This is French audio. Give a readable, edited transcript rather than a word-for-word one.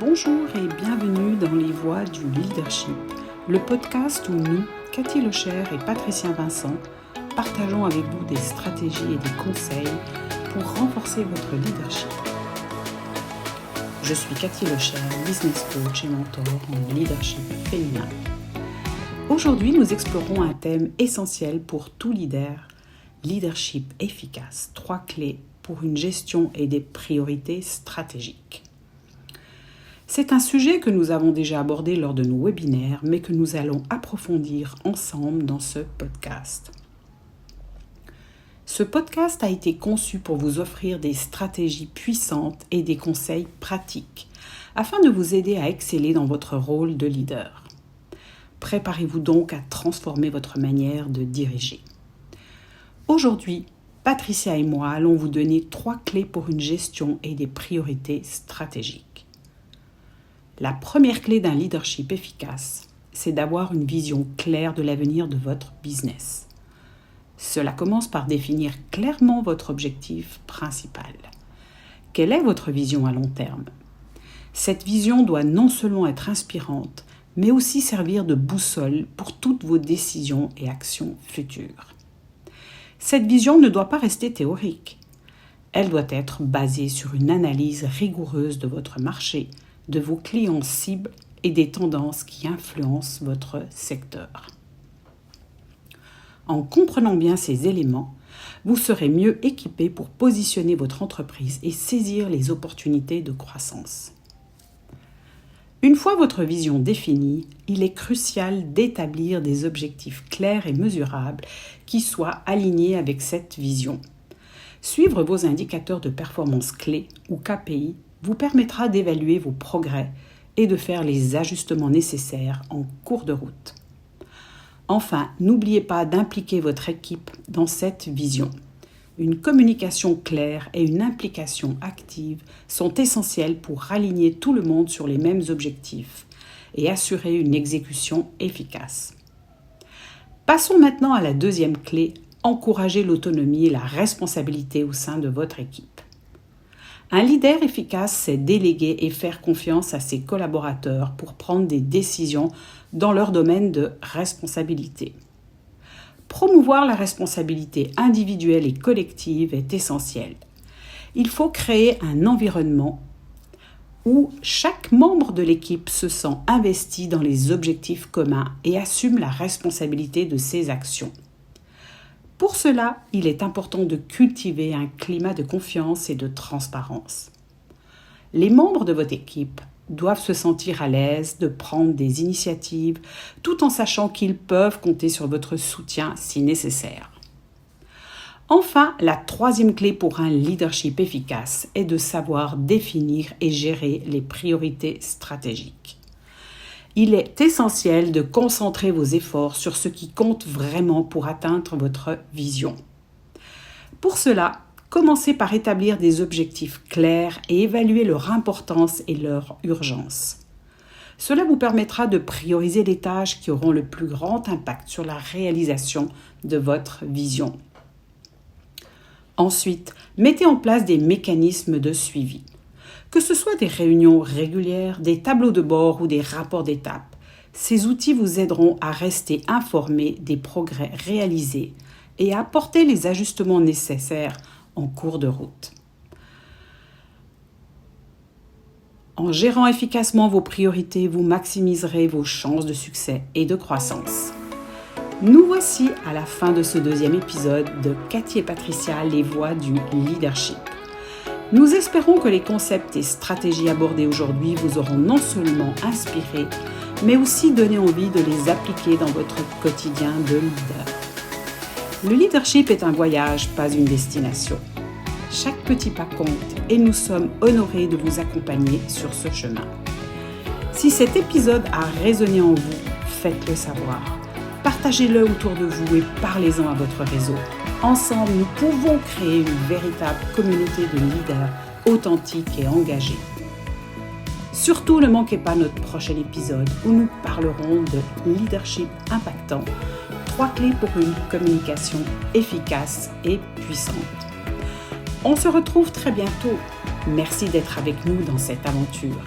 Bonjour et bienvenue dans Les Voix du Leadership, le podcast où nous, Cathy Lecher et Patricia Vincent, partageons avec vous des stratégies et des conseils pour renforcer votre leadership. Je suis Cathy Lecher, business coach et mentor en leadership féminin. Aujourd'hui, nous explorons un thème essentiel pour tout leader, leadership efficace, 3 clés pour une gestion et des priorités stratégiques. C'est un sujet que nous avons déjà abordé lors de nos webinaires, mais que nous allons approfondir ensemble dans ce podcast. Ce podcast a été conçu pour vous offrir des stratégies puissantes et des conseils pratiques, afin de vous aider à exceller dans votre rôle de leader. Préparez-vous donc à transformer votre manière de diriger. Aujourd'hui, Patricia et moi allons vous donner 3 clés pour une gestion et des priorités stratégiques. La première clé d'un leadership efficace, c'est d'avoir une vision claire de l'avenir de votre business. Cela commence par définir clairement votre objectif principal. Quelle est votre vision à long terme ? Cette vision doit non seulement être inspirante, mais aussi servir de boussole pour toutes vos décisions et actions futures. Cette vision ne doit pas rester théorique. Elle doit être basée sur une analyse rigoureuse de votre marché, de vos clients cibles et des tendances qui influencent votre secteur. En comprenant bien ces éléments, vous serez mieux équipé pour positionner votre entreprise et saisir les opportunités de croissance. Une fois votre vision définie, il est crucial d'établir des objectifs clairs et mesurables qui soient alignés avec cette vision. Suivre vos indicateurs de performance clés ou KPI vous permettra d'évaluer vos progrès et de faire les ajustements nécessaires en cours de route. Enfin, n'oubliez pas d'impliquer votre équipe dans cette vision. Une communication claire et une implication active sont essentielles pour aligner tout le monde sur les mêmes objectifs et assurer une exécution efficace. Passons maintenant à la deuxième clé, encourager l'autonomie et la responsabilité au sein de votre équipe. Un leader efficace, c'est déléguer et faire confiance à ses collaborateurs pour prendre des décisions dans leur domaine de responsabilité. Promouvoir la responsabilité individuelle et collective est essentiel. Il faut créer un environnement où chaque membre de l'équipe se sent investi dans les objectifs communs et assume la responsabilité de ses actions. Pour cela, il est important de cultiver un climat de confiance et de transparence. Les membres de votre équipe doivent se sentir à l'aise de prendre des initiatives tout en sachant qu'ils peuvent compter sur votre soutien si nécessaire. Enfin, la troisième clé pour un leadership efficace est de savoir définir et gérer les priorités stratégiques. Il est essentiel de concentrer vos efforts sur ce qui compte vraiment pour atteindre votre vision. Pour cela, commencez par établir des objectifs clairs et évaluer leur importance et leur urgence. Cela vous permettra de prioriser les tâches qui auront le plus grand impact sur la réalisation de votre vision. Ensuite, mettez en place des mécanismes de suivi. Que ce soit des réunions régulières, des tableaux de bord ou des rapports d'étape, ces outils vous aideront à rester informés des progrès réalisés et à apporter les ajustements nécessaires en cours de route. En gérant efficacement vos priorités, vous maximiserez vos chances de succès et de croissance. Nous voici à la fin de ce deuxième épisode de Cathy et Patricia, les voix du leadership. Nous espérons que les concepts et stratégies abordés aujourd'hui vous auront non seulement inspiré, mais aussi donné envie de les appliquer dans votre quotidien de leader. Le leadership est un voyage, pas une destination. Chaque petit pas compte et nous sommes honorés de vous accompagner sur ce chemin. Si cet épisode a résonné en vous, faites-le savoir. Partagez-le autour de vous et parlez-en à votre réseau. Ensemble, nous pouvons créer une véritable communauté de leaders authentiques et engagés. Surtout, ne manquez pas notre prochain épisode où nous parlerons de leadership impactant, 3 clés pour une communication efficace et puissante. On se retrouve très bientôt. Merci d'être avec nous dans cette aventure.